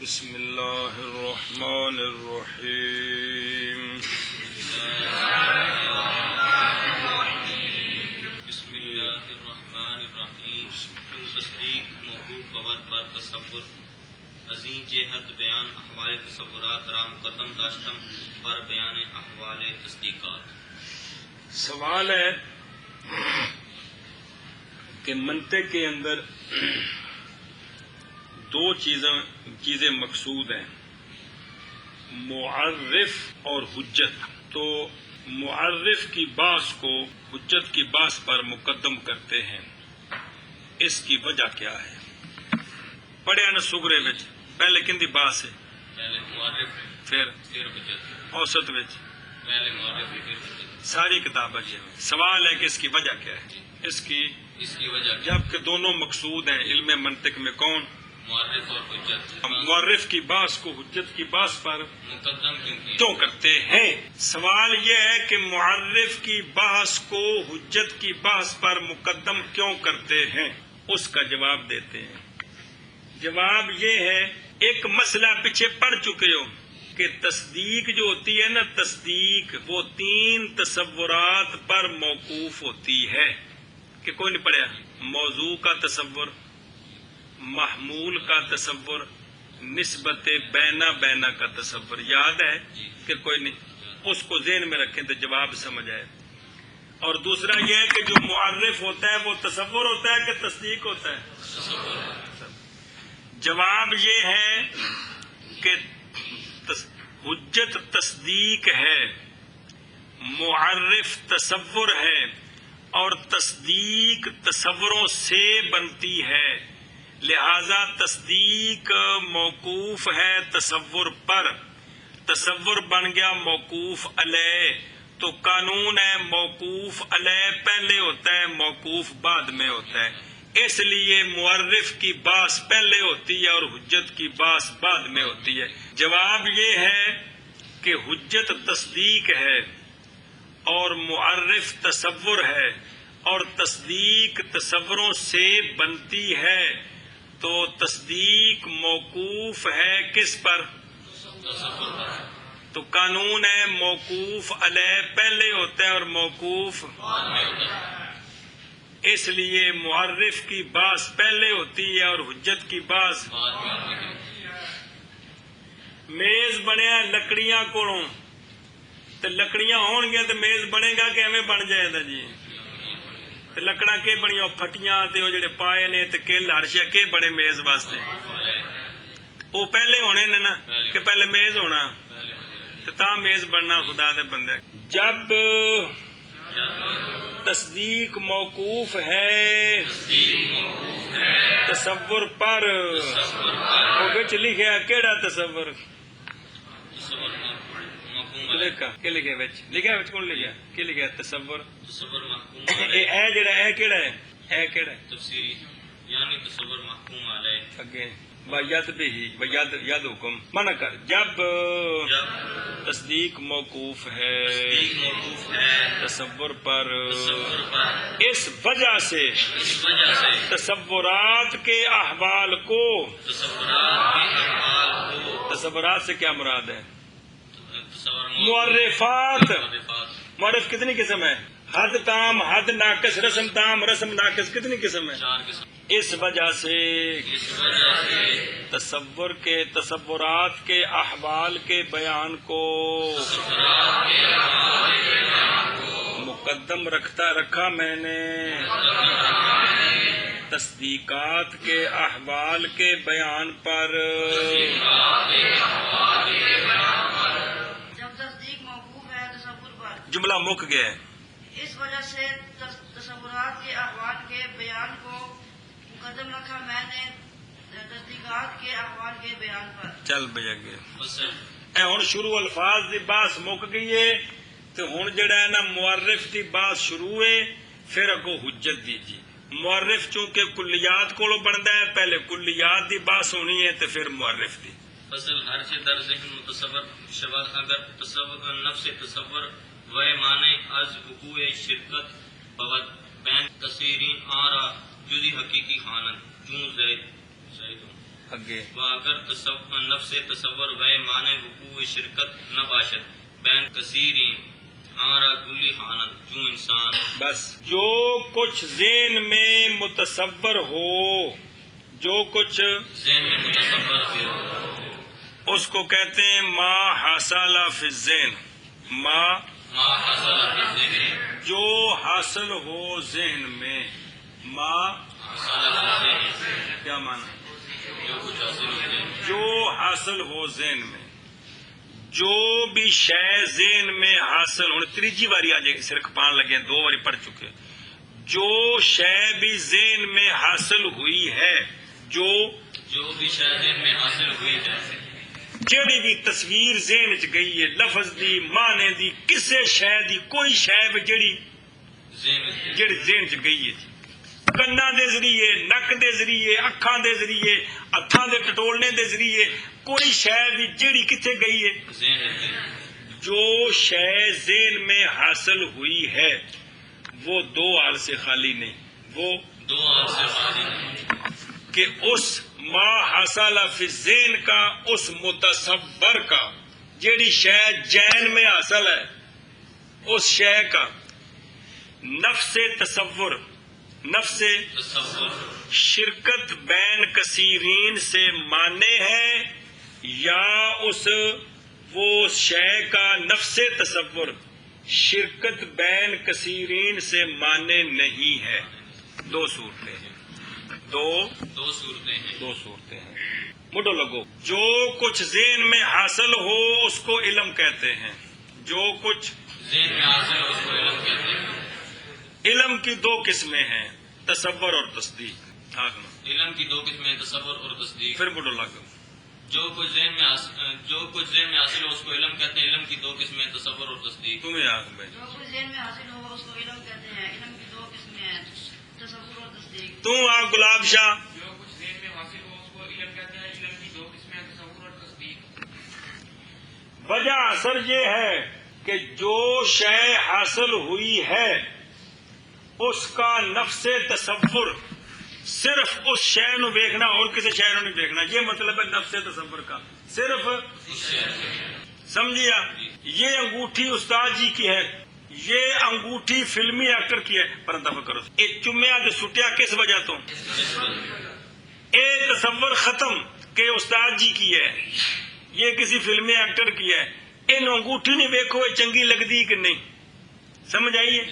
بسم اللہ الرحمن الرحیم بسم اللہ الرحمن الرحیم تصدیق موقوف خبر پر تصور عظیم جہت بیان احوال تصورات را مقدم داشتم پر بیان احوال تصدیقات۔ سوال ہے کہ منطق کے اندر دو چیزیں مقصود ہیں، معرف اور حجت۔ تو معرف کی باس کو حجت کی باس پر مقدم کرتے ہیں، اس کی وجہ کیا ہے؟ پڑھے نا سگرے وچ پہلے کندی باس ہے، پہلے معرف پھر حجت، اوسط وچ پہلے معرف پھر حجت۔ ساری کتاب ہے۔ سوال ہے کہ اس کی وجہ کیا ہے؟ اس کی وجہ جبکہ دونوں مقصود ہیں علم منطق میں، کون؟ معرف اور حجت۔ معرف کی باس کو حجت کی باس پر مقدم کیوں کرتے ہیں؟ سوال یہ ہے کہ معرف کی بحث کو حجت کی بحث پر مقدم کیوں کرتے ہیں، اس کا جواب دیتے ہیں۔ جواب یہ ہے، ایک مسئلہ پیچھے پڑھ چکے ہو کہ تصدیق جو ہوتی ہے نا، تصدیق وہ تین تصورات پر موقوف ہوتی ہے، کہ کوئی نہیں پڑھا؟ موضوع کا تصور، محمول کا تصور، نسبت بینا بینا کا تصور۔ یاد ہے کہ کوئی نہیں؟ اس کو ذہن میں رکھیں تو جواب سمجھ آئے۔ اور دوسرا یہ ہے کہ جو معرف ہوتا ہے وہ تصور ہوتا ہے کہ تصدیق ہوتا ہے؟ جواب یہ ہے کہ حجت تصدیق ہے، معرف تصور ہے، اور تصدیق تصوروں سے بنتی ہے، لہذا تصدیق موقوف ہے تصور پر، تصور بن گیا موقوف علیہ، تو قانون ہے موقوف علیہ پہلے ہوتا ہے، موقوف بعد میں ہوتا ہے، اس لیے معرف کی باس پہلے ہوتی ہے اور حجت کی باس بعد میں ہوتی ہے۔ جواب یہ ہے کہ حجت تصدیق ہے اور معرف تصور ہے، اور تصدیق تصوروں سے بنتی ہے، تو تصدیق موقوف ہے کس پر؟ تصور پر۔ تو قانون ہے موقوف علیہ پہلے ہوتا ہے اور موقوف بعد میں ہوتا ہے۔ اس لیے معرف کی باس پہلے ہوتی ہے اور حجت کی باس بعد میں ہوتی ہے۔ میز بنیا لکڑیاں کولوں، تے لکڑیاں ہون گیا تے میز بنے گا کہ ایویں بن جائے گا جی؟ تے لکڑاں کے بنیاں پھٹیاں تے وہ جڑے پائے نے تے کل ہرشیا کے بڑے میز واسطے؟ وہ پہلے ہونے نے نا، کہ پہلے میز ہونا تے تاں میز بننا خدا دے بندے۔ جب تصدیق موقوف ہے تصور پر، وہ بچ لکھیا کیڑا تصور؟ لکھا کہ لکھیا بچ؟ لکھیا بچ کون لکھیا؟ کہ لکھیا تصور؟ تصور محکوم اے جڑا اے کیڑا ہے؟ اے کیڑا ہے؟ تفسیری یعنی تصور محکوم علیہ۔ اگے ید بھی ید حکم منع کر۔ جب تصدیق موقوف ہے تصور پر، اس وجہ سے تصورات کے احوال کو، تصورات سے کیا مراد ہے؟ معرفات۔ معرف کتنی قسم ہے؟ حد تام، حد ناقص، رسم تام، رسم ناقص، کتنی قسم ہے؟ چار قسم۔ اس وجہ سے تصور کے، تصورات کے احوال کے بیان کو مقدم رکھا میں نے تصدیقات کے احوال کے بیان پر۔ جب تصدیق موقوف ہے تصور پر، جملہ مک گیا ہے۔ اس وجہ سے تصورات کے احوال کے بیان کو مقدم رکھا میں نے تصدیقات کے احوال کے بیان پر۔ چل بجا گیا اے ہن شروع الفاظ دی بات مک گئی ہے، تو ہن جڑا ہے نا معرف دی بات شروع ہے، پھر اگوں حجت دی جی۔ معرف چونکہ کلیات کولو بندا ہے، پہلے کلیات دی بات ہونی ہے تو پھر معرف دی۔ فصل ہر سے در ذہن متصور شود اگر تصور نفس تصور وہ معنی از وقوع شرکت بود بین کثیرین آرا جزی حقیقی خانن چون زید اگے و اگر نفس تصور و معنی وقوع شرکت نہ باشد بین کثیرین ہمارا کلی حالت جو انسان بس جو کچھ ذہن میں متصور ہو، جو کچھ ذہن میں متصور ہو اس کو کہتے ہیں ما حاصل فی الذہن، ما ما حصل فی الذہن جو حاصل ہو ذہن میں، ما حصل فی الذہن کیا معنی؟ جو کچھ حاصل ہو ذہن جو حاصل ہو ذہن میں، جو بھی شے ذہن میں حاصل ہونے، تیجی باری آ جائے گی، صرف پان لگے، 2 باری پڑھ چکے، جو شے بھی ذہن میں حاصل ہوئی ہے، جو بھی شاید ذہن میں حاصل ہوئی ہے جڑی بھی تصویر ذہن چ گئی ہے، لفظ دی، معنی دی، کسے شے دی، کوئی شے بھی جڑی ذہن چ گئی ہے، کناں دے ذریعے، نک دے ذریعے، اکھاں دے ذریعے، ہتھاں دے ٹٹولنے دے ذریعے، کوئی شے بھی جڑی کتنے گئی ہے، ذہن جو شے ذہن میں حاصل ہوئی ہے وہ 2 حال سے خالی نہیں، وہ 2 حال سے خالی نہیں کہ اس ما حاصل فی الذہن کا، اس متصور کا، جیڑی شے ذہن میں حاصل ہے اس شے کا نفس تصور، نفس تصور شرکت بین کثیرین سے مانے ہے، یا اس وہ شے کا نفس تصور شرکت بین کثیرین سے مانے نہیں ہے۔ 2 صورتیں ہیں، 2 صورتیں ہیں 2 صورتیں ہیں۔ مڈو لگو، جو کچھ ذہن میں حاصل ہو اس کو علم کہتے ہیں، جو کچھ ذہن میں حاصل ہو اس کو علم کہتے ہیں۔ علم کی 2 قسمیں ہیں، تصور اور تصدیق۔ علم کی 2 قسمیں، تصور اور تصدیق۔ پھر مڈو لگو، جو کچھ ذہن میں حاصل ہو اس کو علم کہتے ہیں۔ علم کی 2 قسمیں، تصور اور تصدیق۔ تمہیں آگ بھائی، جو کچھ ذہن میں حاصل ہو اس کو علم کہتے ہیں۔ علم کی 2 قسمیں ہیں، تصور اور تصدیق۔ تم آپ گلاب شاہ، جو کچھ ذہن میں حاصل ہو اس کو علم کہتے ہیں۔ علم کی 2 قسمیں، تصور اور تصدیق۔ وجہ اثر یہ ہے کہ جو شے حاصل ہوئی ہے اس کا نفس تصور صرف اس شے نو دیکھنا اور کسی شے نو نہیں دیکھنا، یہ مطلب ہے نفس تصور کا، صرف سمجھیا۔ یہ انگوٹھی استاد جی کی ہے، یہ انگوٹھی فلمی ایکٹر کی ہے، پر دفع کرو، یہ چمیا تے سٹیا کس وجہ تو، اے تصور ختم کہ استاد جی کی ہے، یہ کسی فلمی ایکٹر کی ہے، ان انگوٹھی نہیں ویکھو یہ چنگی لگدی کہ نہیں، سمجھ آئیے،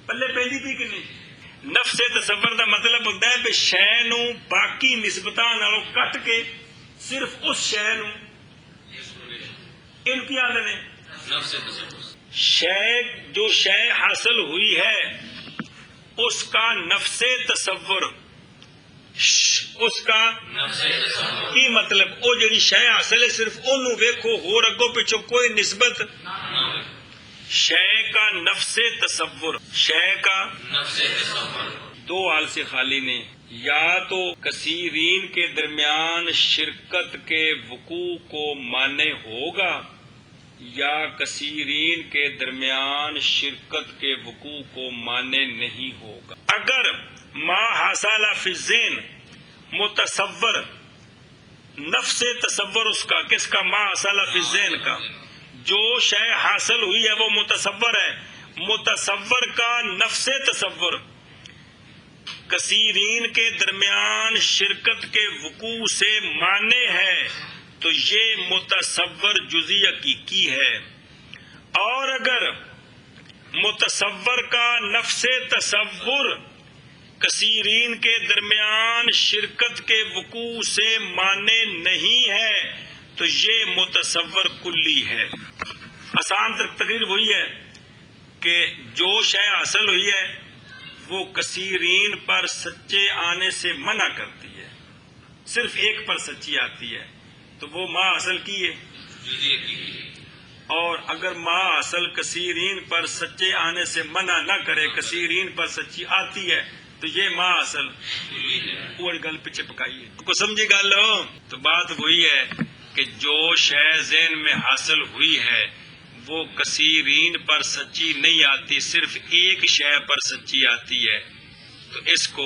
پلے پیندی پی کہ نہیں۔ نفس تصور دا مطلب ہوتا ہے کہ شے نو باقی نسبتاں نالوں کٹ کے صرف اس شے نو ان کی آدھے نے نفس تصور شے، جو شے حاصل ہوئی ہے اس کا نفس تصور، اس کا نفس تصور کی مطلب او جڑی شے حاصل ہے صرف اونوں ویکھو، ہور اگوں پیچھوں کوئی نسبت، شے کا نفس تصور، شے کا نفس تصور 2 حال سے خالی نے، یا تو کثیرین کے درمیان شرکت کے وقوع کو مانے ہوگا، یا کثیرین کے درمیان شرکت کے وقوع کو مانے نہیں ہوگا۔ اگر ما حاصل فی الذہن متصور، نفس تصور اس کا، کس کا؟ ما حاصل فی الذہن کا، جو شے حاصل ہوئی ہے وہ متصور ہے، متصور کا نفس تصور کثیرین کے درمیان شرکت کے وقوع سے مانے ہے، تو یہ متصور جزئی حقیقی ہے۔ اور اگر متصور کا نفس تصور کثیرین کے درمیان شرکت کے وقوع سے مانے نہیں ہے تو یہ متصور کلی ہے۔ آسان تقریر وہی ہے کہ جو شے حاصل ہوئی ہے وہ کثیرین پر سچے آنے سے منع کرتی ہے، صرف ایک پر سچی آتی ہے، تو وہ ما حاصل کی ہے۔ جزئی حقیقی۔ اور اگر ما حاصل کثیرین پر سچے آنے سے منع نہ کرے، کثیرین پر سچی آتی ہے، تو یہ ما حاصل وہ گل پیچھے پکائیے کو سمجھی گل ہو۔ تو بات وہی ہے کہ جو شے ذہن میں حاصل ہوئی ہے وہ کثیرین پر سچی نہیں آتی، صرف ایک شے پر سچی آتی ہے، تو اس کو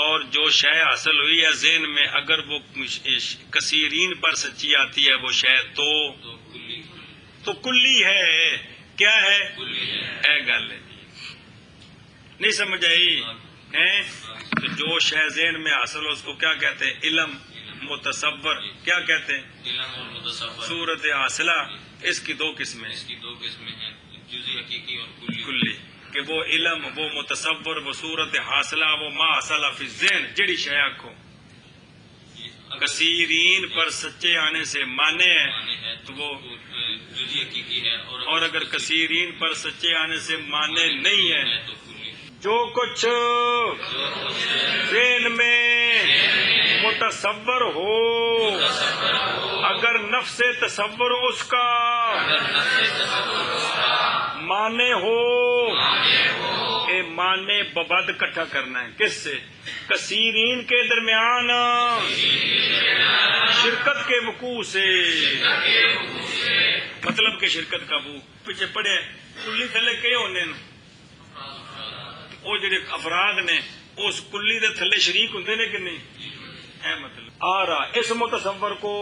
اور جو شے حاصل ہوئی ہے ذہن میں اگر وہ کثیرین پر سچی آتی ہے وہ شے تو کلی ہے. کیا ہے؟ اے گل ہے نہیں سمجھ آئی ہیں؟ تو جو شے ذہن میں حاصل ہو اس کو کیا کہتے ہیں؟ علم. متصور کیا کہتے ہیں؟ علم اور متصور. صورت حاصلہ اس کی دو قسمیں اس کی دو قسمیں ہیں، جزئی حقیقی اور کلی. کلی کہ وہ علم وہ متصور وہ صورت حاصلہ وہ ما حاصلہ فی الذہن جڑی شے آکھو کثیرین پر سچے آنے سے مانے ہے معنی ہے تو وہ جزئی حقیقی ہے، اور اگر کثیرین پر سچے آنے سے مانے نہیں ہے تو کلی. جو کچھ ذہن میں متصور ہو اگر نفس تصور اس کا مانے ہو اے مانے ببد کٹھا کرنا ہے کس سے؟ کثیرین کے درمیان شرکت کے وقوع سے. مطلب کہ شرکت کا وہ پیچھے پڑے کلی تھلے کئی ہونے وہ جڑے افراد نے اس کلی دے تھلے شریک ہوں نے کہ نہیں؟ ہے مطلب آ رہا اس متصور کو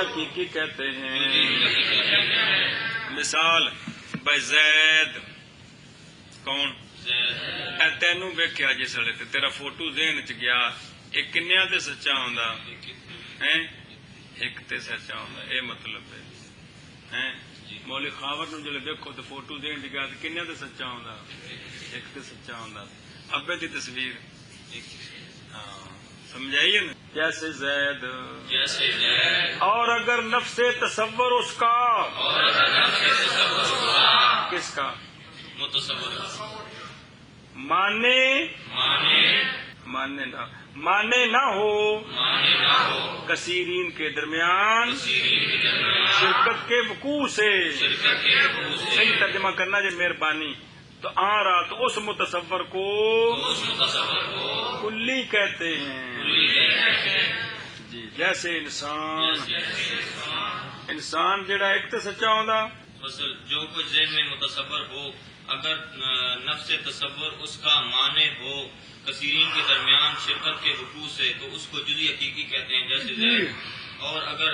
حقیقی کہتے ہیں. مثال بھائی زید کون اے تینوں ویکھیا جس ویلے تے تیرا فوٹو ذہن چ گیا یہ کنیا تے سچا ہوندا ہیں؟ ایک تے سچا ہوندا اے مطلب ہے ہیں. مولی خاور نو جلے دیکھو تو فوٹو ذہن چ گیا تے کنیا تے سچا ہوندا ایک تے سچا ہوندا. ابے دی تصویر ہاں سمجھائیے نا جیسے زید اور اگر نفس تصور اس کا کس کا متصور مانے نہ ہو کثیرین کے درمیان شرکت کے وقوع سے. صحیح ترجمہ کرنا جی مہربانی. تو آ رہا تو اس متصور کو کلی کہتے ہیں جی. جیسے انسان جڑا ایک تو سچا ہوندا فصل جو کچھ ذہن میں متصور ہو اگر نفس تصور اس کا معنی ہو کثیرین کے درمیان شرکت کے وقوع سے تو اس کو جزئی حقیقی کہتے ہیں جیسے زید. اور اگر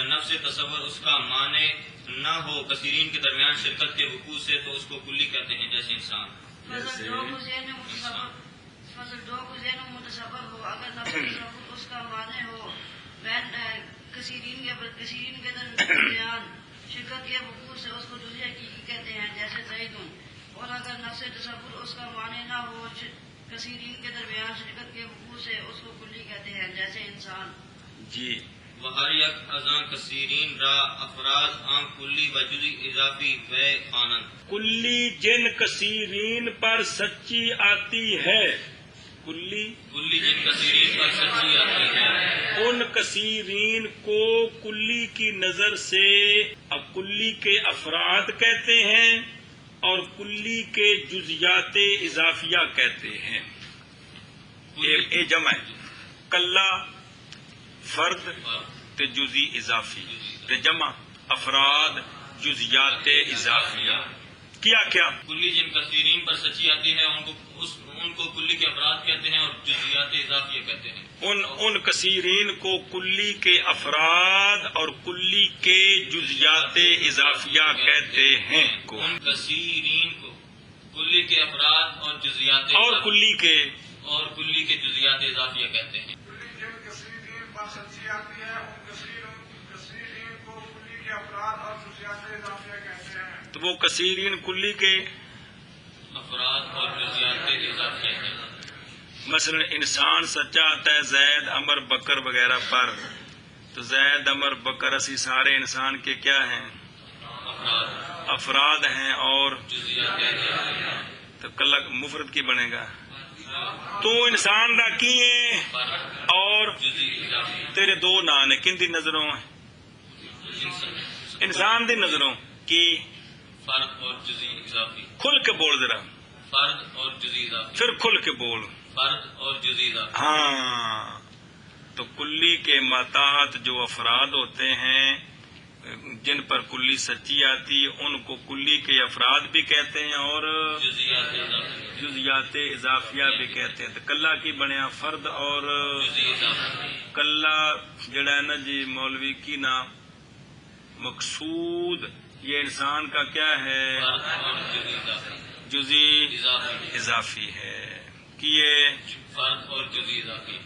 نفس تصور اس کا معنی نہ ہو کثیرین کے درمیان شرکت کے وقوع سے تو اس کو کلی کہتے ہیں جیسے انسان. فصل دو کو ذہن میں متصور ہو اگر نفس تصور اس کا معنی ہو کثیرین کے درمیان شرکت کے وقوع سے اس کو جزئی حقیقی کہتے ہیں جیسے زیدن. اور اگر نفس تصور اس کا معنی نہ ہو کثیرین کے درمیان شرکت کے وقوع سے اس کو کلی کہتے ہیں جیسے انسان. جی. وہر یک ازاں کثیرین را افراد آن کلی و جزئی اضافی و خانند. کلی جن کثیرین پر سچی آتی ہے کلی جن کثیرین پر سچی آتی ہے ان کثیرین کو کلی کی نظر سے اب کلی کے افراد کہتے ہیں اور کلی کے جزیات اضافیہ کہتے ہیں. یہ جمع ہے کلا فرد تے جزی اضافی تے جمع افراد جزیات اضافیہ. کیا کلی جن کثیرین پر سچی آتی ہے ان کو کلی کے افراد کہتے ہیں اور جزیات اضافیہ کہتے ہیں. ان کثیرین کو کلی کے افراد اور کلی کے جزیات اضافیہ کہتے ہیں. ان کثیرین کو کلی کے افراد اور جزیات اور کلی کے جزیات اضافیہ کہتے ہیں. جن کثیرین پر سچی آتی ہے ان کثیرین کو کلی کے افراد اور جزیات اضافیہ کہتے ہیں. تو وہ کثیرین کلی کے افراد اور جزیات اضافیہ ہیں. مثلا انسان سچا آتا ہے زید امر بکر وغیرہ پر تو زید امر بکر اسی سارے انسان کے کیا ہیں؟ افراد ہیں اور تو کل مفرد کی بنے گا تو انسان دا کی ہے اور تیرے دو نام نے کن دی نظروں انسان دی نظروں کی فرد اور جزئی اضافی. کھل کے بول ذرا فرد اور جزئی اضافی. پھر کھل کے بول. فرد اور جزئی اضافی. ہاں تو کلی کے ماتحت جو افراد ہوتے ہیں جن پر کلی سچی آتی ان کو کلی کے افراد بھی کہتے ہیں اور جزیات اضافیہ بھی کہتے ہیں. تو کلا کی بنیا فرد اور جزئی اضافی. کلا جڑا ہے نا جی مولوی کی نا مقصود یہ انسان کا کیا ہے؟ فرد اور جزئی اضافی. جزئی اضافی. اضافی ہے کہ یہ فرد اور جزئی اضافی.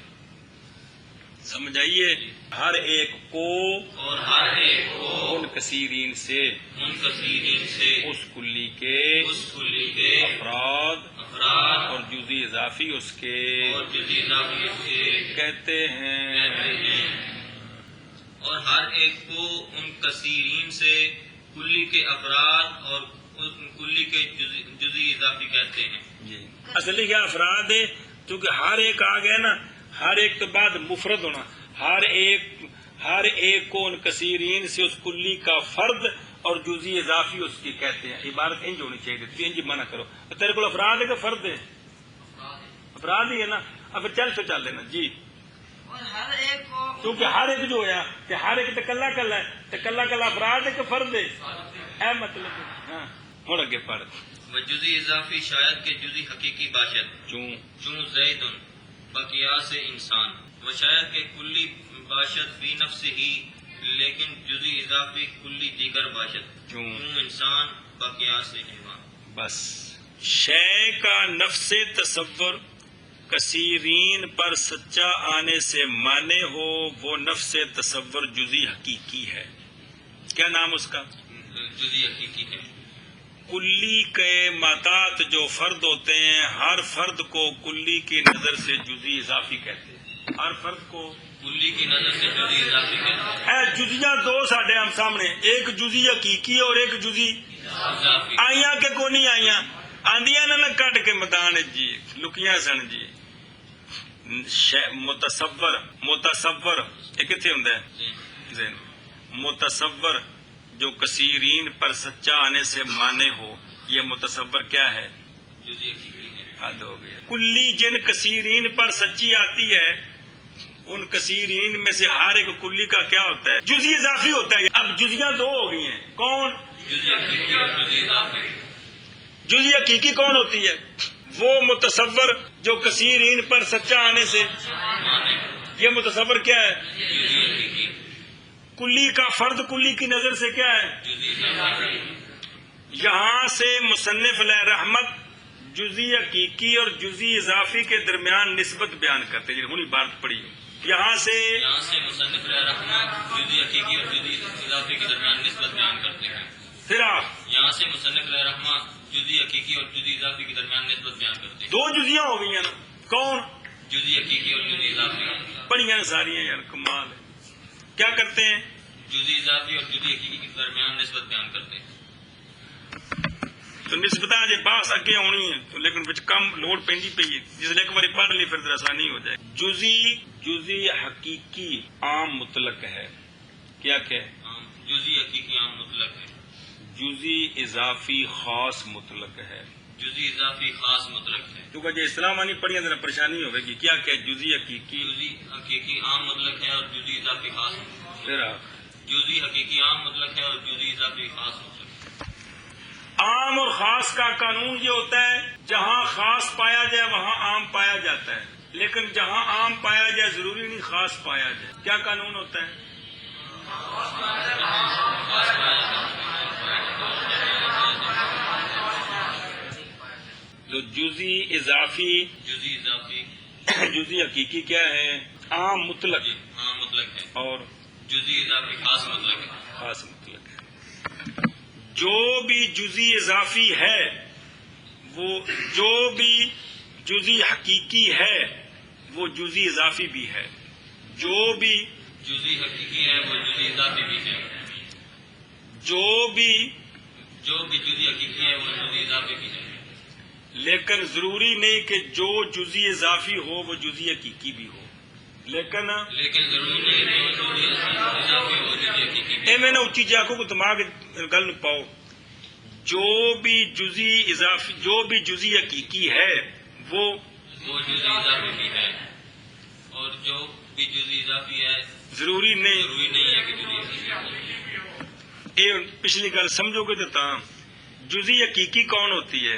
سمجھ آئیے. ہر ایک کو اور ہر ایک کو ان کثیرین سے منکسرین سے اس کلی کے اس کلی کے افراد افراد اور جزئی اضافی اس کے اور جزئی اضافی سے کہتے ہیں. کہتے ہیں. اور ہر ایک کو ان کثیرین سے کلی کے افراد اور ان کلی کے جزئی اضافی کہتے ہیں. جی اصل کیا افراد ہے کیونکہ ہر ایک آ گیا نا، ہر ایک کے بعد مفرد ہونا. ہر ایک کو ان کثیرین سے اس کلی کا فرد اور جزئی اضافی اس کی کہتے ہیں. عبارت انج ہونی چاہیے تھی، انج منع کرو. تیرے کو افراد ہے کہ فرد ہے؟ افراد ہی ہے نا. اب چل دینا جی. اور ہر ایک کو کیونکہ ہر ایک جو ہوا کہ ہر ایک تو کلا کلا ہے، تو کلا کلا افراد ہے کہ فرد ہے؟ اے مطلب ہے. ہاں ہوں اگے پڑھ. و جزئی اضافی شاید کہ جزئی حقیقی باشد چون زید بقیاس انسان و شاید کہ کلی باشد فی نفس ہی لیکن جزئی اضافی کلی دیگر باشد چون انسان بقیاس حیوان. بس شے کا نفس تصور کثیرین پر سچا آنے سے مانے ہو، وہ نفس تصور جزئی حقیقی ہے. کیا نام اس کا؟ جزئی حقیقی ہے. کلی کے ماتات جو فرد ہوتے ہیں، ہر فرد کو کلی کی نظر سے جزئی اضافی کہتے ہیں. ہر فرد کو کلی کی نظر سے جزئی اضافی کہتے ہیں. اے جزیاں دو ساڈے ہم سامنے، ایک جزئی حقیقی اور ایک جزئی اضافی. آئیاں کہ کو نہیں آئیاں آندیاں نہ کٹ کے میدان جی لکیاں سن جی. متصور یہ کتنے ہوں ذہن. متصور جو کثیرین پر سچا آنے سے مانے ہو، یہ متصور کیا ہے؟ جزئی حقیقی ہے. حد ہو گیا. کلی جن کثیرین پر سچی آتی ہے ان کثیرین میں سے ہر ایک کلی کا کیا ہوتا ہے؟ جزئی اضافی ہوتا ہے. اب جزیاں دو ہو گئی ہیں. کون؟ جزئی حقیقی اور جزئی اضافی. جزئی حقیقی کون ہوتی ہے؟ وہ متصور جو کثیرین پر سچا آنے سے یہ متصور کیا ہے؟ جزئی حقیقی. کلی کا فرد کلی کی نظر سے کیا ہے؟ جزئی اضافی. یہاں سے مصنف علیہ رحمت جزئی حقیقی اور جزئی اضافی کے درمیان نسبت بیان کرتے ہیں. ہونی بات پڑی یہاں سے مصنف علیہ رحمۃ جزئی حقیقی اور جزئی اضافی کے درمیان نسبت بیان کرتے ہیں. پھر آپ یہاں سے مصنف علیہ رحمۃ جزئی حقیقی اور جزئی اضافی کے درمیان نسبت بیان کرتے ہیں. دو جزیاں ہو گئی ہیں نا. کون؟ جزئی حقیقی اور جزئی اضافی. بڑی ساری ہیں یار، کمال ہے. کیا کرتے ہیں؟ جزئی اضافی اور جزئی حقیقی کے درمیان نسبت بیان کرتے ہیں. تو نسبت جی بحث اگے آنی ہے تو لیکن بچ کم لوڑ پی ہے جس ایک بار پڑھ لی پھر آسانی ہو جائے. جزئی حقیقی عام مطلق ہے. کیا کہ جزئی حقیقی عام مطلق ہے. جزئی اضافی خاص مطلق ہے. جزئی اضافی خاص مطلق ہے. کیونکہ جو اسلام آنی پڑھی تو پریشانی ہوگی گی. کیا کہ جزئی حقیقی جزئی حقیقی عام مطلق ہے اور جزئی اضافی خاص مطلق ہے. پھر جزئی حقیقی عام مطلق ہے اور جزئی اضافی خاص مطلق ہے. عام اور خاص کا قانون یہ ہوتا ہے جہاں خاص پایا جائے وہاں عام پایا جاتا ہے، لیکن جہاں عام پایا جائے ضروری نہیں خاص پایا جائے. کیا قانون ہوتا ہے؟ تو جزئی اضافی جزئی حقیقی کیا ہے؟ عام مطلق عام مطلق ہے اور جزئی اضافی خاص مطلق ہے. خاص مطلق ہے. جو بھی جزئی اضافی ہے وہ جو بھی جزئی حقیقی ہے وہ جزئی اضافی بھی ہے. جو بھی جزئی حقیقی ہے وہ جزئی اضافی بھی ہے. جو بھی جزئی حقیقی ہے وہ جزئی اضافی بھی ہے. لیکن ضروری نہیں کہ جو جزئی اضافی ہو وہ جزئی حقیقی بھی ہو. لیکن ضروری نہیں کہ جو جزئی اضافی ہو جزئی حقیقی بھی. میں نے اچھی جاکو کو دماغ گل پاؤ. جو بھی جزئی حقیقی ہے وہ جزئی اضافی بھی ہے اور جو بھی جزئی اضافی ہے ضروری نہیں ہے کہ جزئی حقیقی ہو. یہ پچھلی گل سمجھو گے تو جزئی حقیقی کون ہوتی ہے؟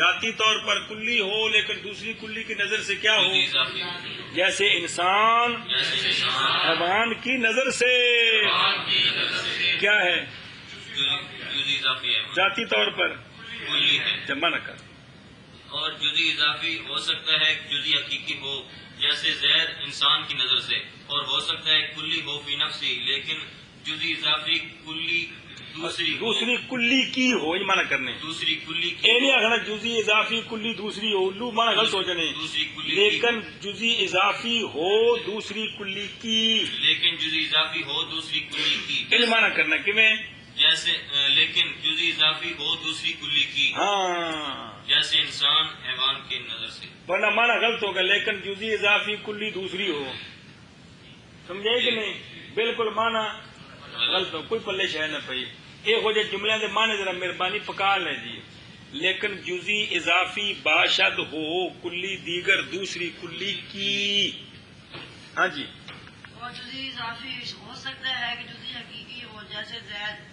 ذاتی طور پر کلی ہو لیکن دوسری کلی کی نظر سے کیا ہو؟ جزئی اضافی جیسے انسان جیسے انسان حیوان کی نظر سے کیا ہے؟ جزئی اضافی ہے ذاتی طور پر کلی ہے. جمع نہ کر. اور جزئی اضافی ہو سکتا ہے جزئی حقیقی ہو جیسے زید انسان کی نظر سے، اور ہو سکتا ہے کلی ہو فی نفسی، لیکن جزئی اضافی کلی دوسری کلی کی ہو یہ مانا کرنے دوسری کلی اے نہیں آخنا جزی اضافی کلی دوسری ہو، الو مانا غلط ہو جانے، دوسری کلی لیکن جزی اضافی ہو دوسری کلی کی لیکن جزئی اضافی ہو دوسری کلی کی یہ مانا کرنا کہ میں جیسے لیکن جزئی اضافی ہو دوسری کلی کی ہاں جیسے انسان حیوان کی نظر سے. ورنہ مانا غلط ہوگا، لیکن جزی اضافی کلی دوسری ہو، سمجھے کہ نہیں؟ بالکل مانا غلط ہو، کوئی پلے شہ نہ پئی. ایک ہو جائے جملے دے مانے ذرا مہربانی پکا لیں جی. لیکن جزی اضافی باشد ہو کلی دیگر دوسری کلی کی. ہاں جی اور جزئی اضافی ہو سکتا ہے کہ جزئی حقیقی ہو جیسے زید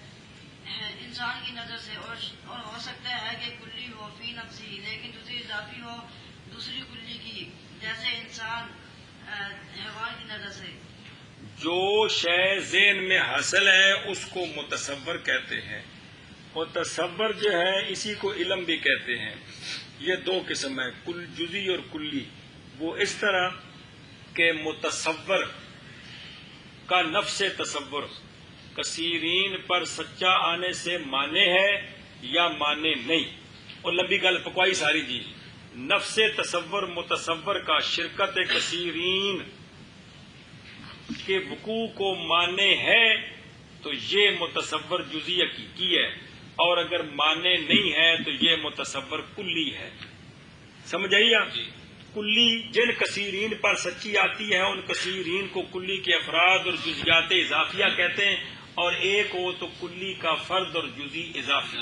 انسان کی نظر سے، اور ہو سکتا ہے کہ کلی ہو فی نفسی، لیکن جزئی اضافی ہو دوسری کلی کی جیسے انسان حیوان کی نظر سے. جو شے ذہن میں حاصل ہے اس کو متصور کہتے ہیں، اور تصور جو ہے اسی کو علم بھی کہتے ہیں. یہ دو قسم ہے، کل جزی اور کلی. وہ اس طرح کہ متصور کا نفس تصور کثیرین پر سچا آنے سے مانے ہے یا مانے نہیں. اور لمبی گل پکوائی ساری جی. نفس تصور متصور کا شرکت کثیرین کے وقوع کو مانے ہے تو یہ متصور جزئی حقیقی ہے، اور اگر مانے نہیں ہے تو یہ متصور کلی ہے. سمجھ آئی آپ؟ جی. کلی جن کثیرین پر سچی آتی ہے ان کثیرین کو کلی کے افراد اور جزیات اضافیہ کہتے ہیں، اور ایک ہو تو کلی کا فرد اور جزئی اضافی.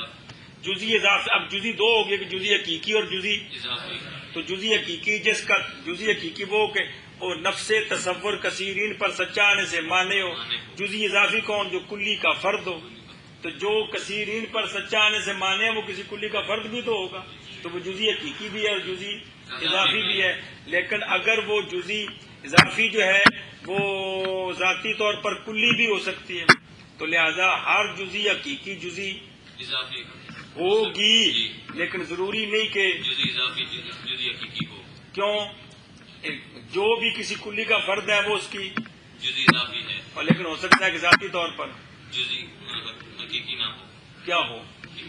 جزئی اضافی اب جزئی دو ہو گئے کہ جزئی حقیقی اور جزئی. اضافی تو جزئی حقیقی جس کا جزئی حقیقی وہ کہ اور نفس تصور کثیرین پر سچا آنے سے مانے ہو. جزئی اضافی کون؟ جو کلی کا فرد ہو. تو جو کثیرین پر سچا آنے سے مانے وہ کسی کلی کا فرد بھی تو ہوگا، تو وہ جزئی حقیقی بھی ہے اور جزئی اضافی بھی ہے. لیکن اگر وہ جزئی اضافی جو ہے وہ ذاتی طور پر کلی بھی ہو سکتی ہے، تو لہذا ہر جزئی حقیقی جزئی اضافی ہوگی، جی. لیکن ضروری نہیں کہ جزئی اضافی جزئی حقیقی ہو. کیوں جو بھی کسی کلی کا فرد ہے وہ اس کی، جزئی اضافی ہے اور لیکن ہو سکتا ہے کہ ذاتی طور پر جزئی حقیقی نہ ہو، کیا ہو،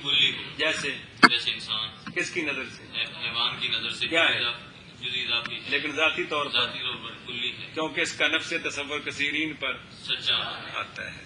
کلی ہو جیسے جیسے انسان کس کی نظر سے، حیوان کی نظر سے. کیا ہے؟ جزئی اضافی لیکن ذاتی طور پر ذاتی طور پر کلی ہے کیونکہ اس کا نفس تصور کثیرین پر سچا. آتا ہے.